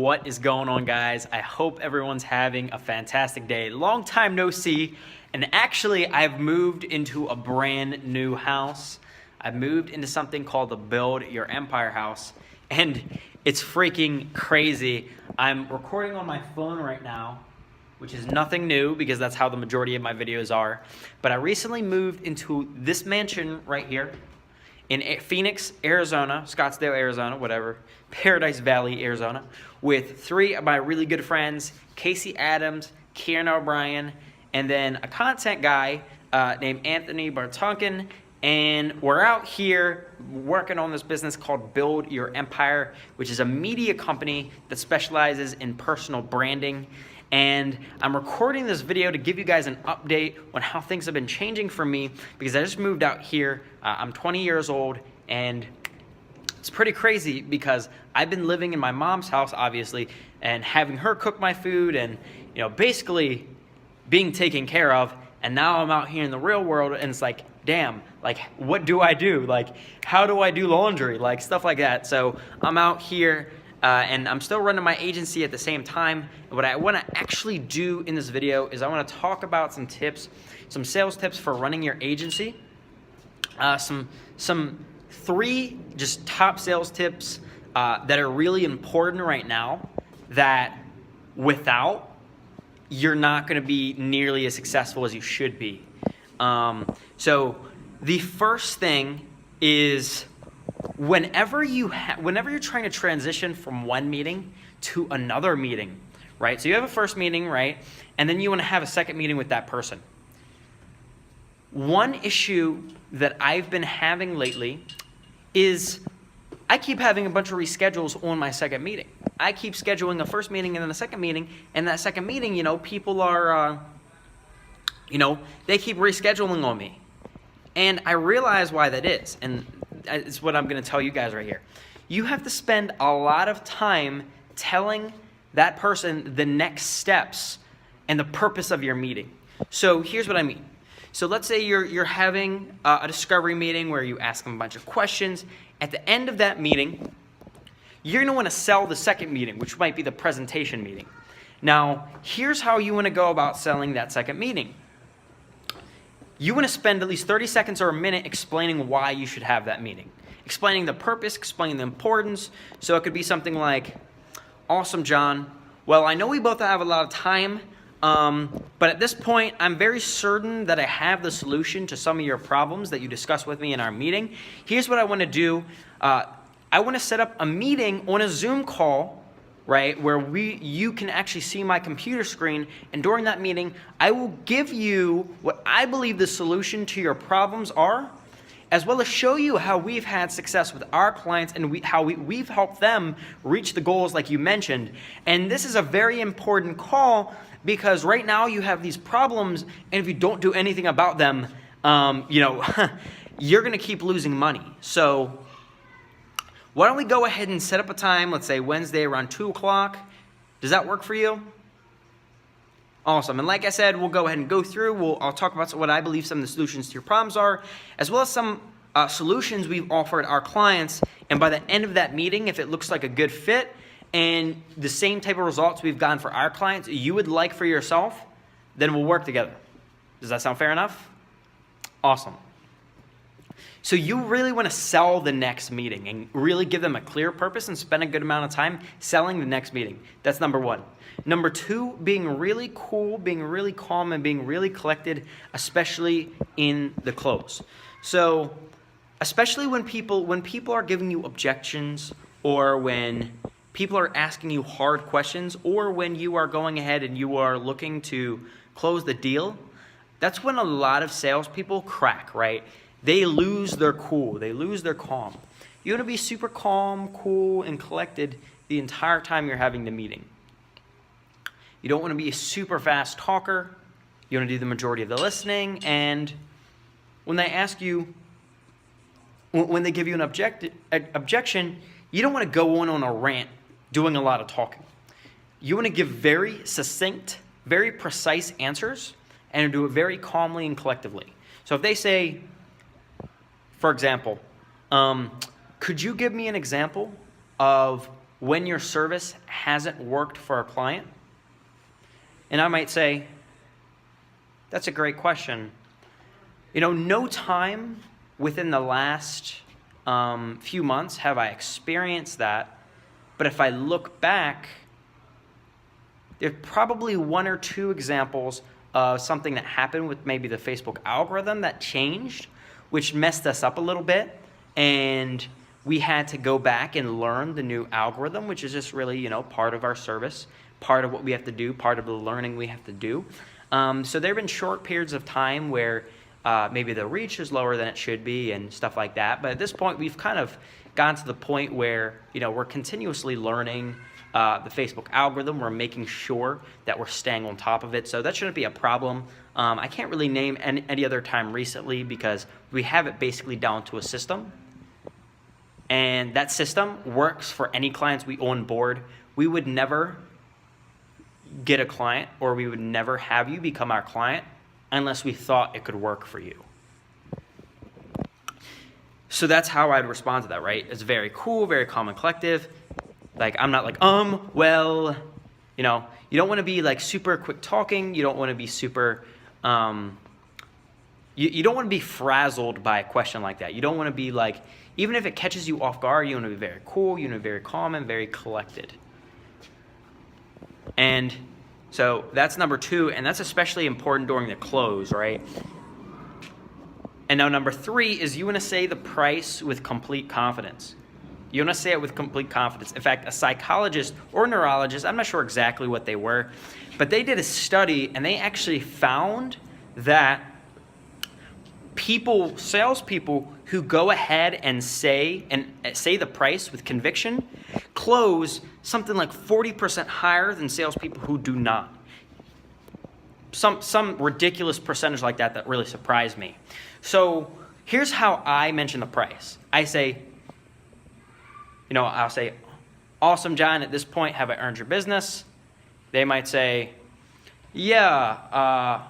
What is going on, guys? I hope everyone's having a fantastic day. Long time no see, and actually I've moved into a brand new house. I've moved into something called the Build Your Empire house, and it's freaking crazy. I'm recording on my phone right now, which is nothing new because that's how the majority of my videos are. But I recently moved into this mansion right here in Phoenix, Arizona, Scottsdale, Arizona, whatever, Paradise Valley, Arizona, with three of my really good friends, Casey Adams, Kieran O'Brien, and then a content guy named Anthony Bartonkin. And we're out here working on this business called Build Your Empire, which is a media company that specializes in personal branding. And I'm recording this video to give you guys an update on how things have been changing for me because I just moved out here. I'm 20 years old, and it's pretty crazy because I've been living in my mom's house, obviously, and having her cook my food and, you know, basically being taken care of. And now I'm out here in the real world, and it's like, damn, like, what do I do? Like, how do I do laundry? Like, stuff like that. So I'm out here. And I'm still running my agency at the same time. What I want to actually do in this video is I want to talk about some tips, some sales tips for running your agency. Some three just top sales tips that are really important right now that without, you're not going to be nearly as successful as you should be. So the first thing is, whenever you're trying to transition from one meeting to another meeting, right? So you have a first meeting, right? And then you want to have a second meeting with that person. One issue that I've been having lately is I keep having a bunch of reschedules on my second meeting. I keep scheduling a first meeting and then a second meeting, and that second meeting, you know, people are, they keep rescheduling on me. And I realize why that is, and it's what I'm going to tell you guys right here. You have to spend a lot of time telling that person the next steps and the purpose of your meeting. So here's what I mean. So let's say you're having a discovery meeting where you ask them a bunch of questions. At the end of that meeting, you're going to want to sell the second meeting, which might be the presentation meeting. Now, here's how you want to go about selling that second meeting. You want to spend at least 30 seconds or a minute explaining why you should have that meeting. Explaining the purpose, explaining the importance. So it could be something like, awesome, John. Well, I know we both have a lot of time, but at this point, I'm very certain that I have the solution to some of your problems that you discussed with me in our meeting. Here's what I want to do. I want to set up a meeting on a Zoom call, right, where you can actually see my computer screen, and during that meeting, I will give you what I believe the solution to your problems are, as well as show you how we've had success with our clients and how we've helped them reach the goals like you mentioned. And this is a very important call because right now you have these problems, and if you don't do anything about them, you're going to keep losing money. So why don't we go ahead and set up a time, let's say Wednesday around 2 o'clock. Does that work for you? Awesome. And like I said, we'll go ahead and go through. I'll talk about what I believe some of the solutions to your problems are, as well as some solutions we've offered our clients. And by the end of that meeting, if it looks like a good fit and the same type of results we've gotten for our clients you would like for yourself, then we'll work together. Does that sound fair enough? Awesome. So you really want to sell the next meeting and really give them a clear purpose and spend a good amount of time selling the next meeting. That's number one. Number two, being really cool, being really calm, and being really collected, especially in the close. So especially when people are giving you objections, or when people are asking you hard questions, or when you are going ahead and you are looking to close the deal, that's when a lot of salespeople crack, right? They lose their cool. They lose their calm. You want to be super calm, cool, and collected the entire time you're having the meeting. You don't want to be a super fast talker. You want to do the majority of the listening. And when they ask you, when they give you an objection, you don't want to go on a rant doing a lot of talking. You want to give very succinct, very precise answers and do it very calmly and collectively. So if they say, for example, could you give me an example of when your service hasn't worked for a client? And I might say, that's a great question. No time within the last few months have I experienced that. But if I look back, there's probably one or two examples of something that happened with maybe the Facebook algorithm that changed, which messed us up a little bit. And we had to go back and learn the new algorithm, which is just really, part of our service, part of what we have to do, part of the learning we have to do. So there have been short periods of time where maybe the reach is lower than it should be and stuff like that. But at this point, we've kind of gotten to the point where, we're continuously learning the Facebook algorithm. We're making sure that we're staying on top of it. So that shouldn't be a problem. I can't really name any other time recently because we have it basically down to a system. And that system works for any clients we onboard. We would never get a client, or we would never have you become our client unless we thought it could work for you. So that's how I'd respond to that, right? It's very cool, very calm and collective. Like, I'm not like, well, you don't want to be like super quick talking. You don't want to be super, you don't want to be frazzled by a question like that. You don't want to be like, even if it catches you off guard, you want to be very cool, you want to be very calm and very collected. And so that's number 2, and that's especially important during the close, right? And now number 3 is you want to say the price with complete confidence. You want to say it with complete confidence. In fact, a psychologist or neurologist, I'm not sure exactly what they were, but they did a study and they actually found that salespeople who go ahead and say the price with conviction close something like 40% higher than salespeople who do not. Some ridiculous percentage like that really surprised me. So here's how I mention the price. I say, I'll say, awesome, John, at this point, have I earned your business? They might say, yeah,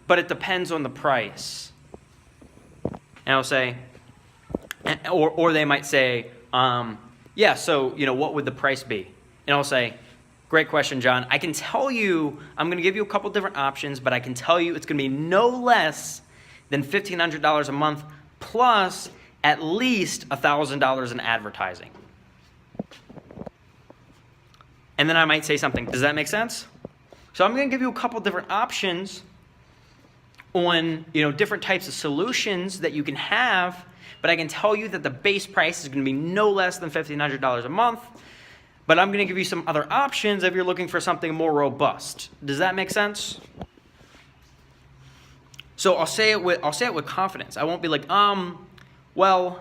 but it depends on the price. And I'll say, or they might say, yeah, so, what would the price be? And I'll say, great question, John. I can tell you, I'm going to give you a couple different options, but I can tell you it's going to be no less than $1,500 a month plus at least $1,000 in advertising. And then I might say something. Does that make sense? So I'm going to give you a couple different options on different types of solutions that you can have, but I can tell you that the base price is going to be no less than $1,500 a month. But I'm going to give you some other options if you're looking for something more robust. Does that make sense? So I'll say it with confidence. I won't be like, well,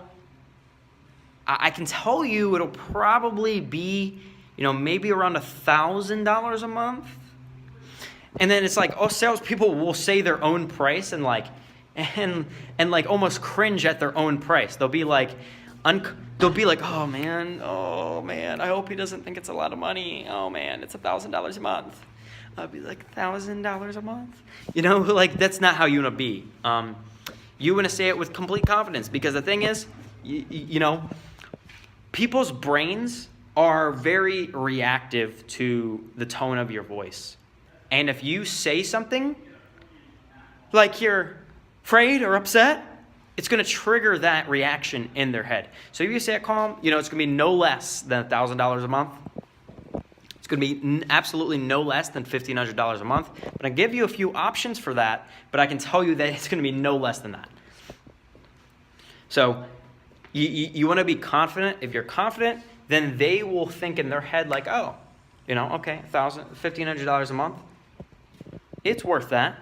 I can tell you it'll probably be, maybe around $1,000 a month. And then it's like, salespeople will say their own price and almost cringe at their own price. They'll be like, oh man, I hope he doesn't think it's a lot of money. Oh man, it's $1,000 a month. I'll be like, $1,000 a month? That's not how you want to be. You want to say it with complete confidence, because the thing is, people's brains are very reactive to the tone of your voice. And if you say something like you're afraid or upset, it's going to trigger that reaction in their head. So if you say it calm, it's going to be no less than $1,000 a month. It's going to be absolutely no less than $1,500 a month. But I give you a few options for that, but I can tell you that it's going to be no less than that. So you want to be confident. If you're confident, then they will think in their head like, okay, $1,500 a month. It's worth that.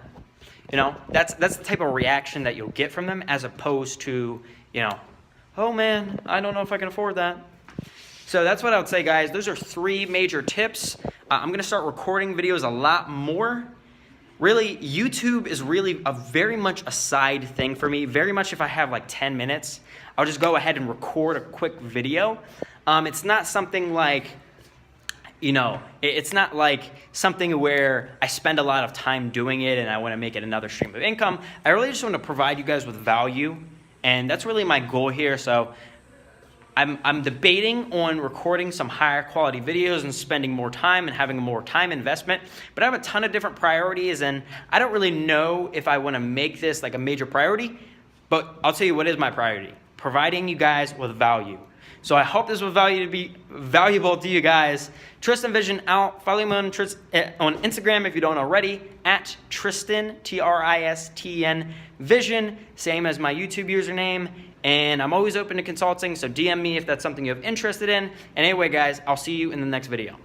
That's the type of reaction that you'll get from them, as opposed to, oh man, I don't know if I can afford that. So that's what I would say, guys. Those are 3 major tips. I'm going to start recording videos a lot more. Really, YouTube is really very much a side thing for me. Very much if I have like 10 minutes, I'll just go ahead and record a quick video. It's not something like, it's not like something where I spend a lot of time doing it and I want to make it another stream of income. I really just want to provide you guys with value, and that's really my goal here. So I'm debating on recording some higher quality videos and spending more time and having a more time investment, but I have a ton of different priorities, and I don't really know if I want to make this like a major priority, but I'll tell you what is my priority: providing you guys with value. So I hope this was valuable to you guys. Tristan Vision out. Follow me on Instagram if you don't already, at Tristan, Tristen Vision, same as my YouTube username. And I'm always open to consulting, so DM me if that's something you're interested in. And anyway, guys, I'll see you in the next video.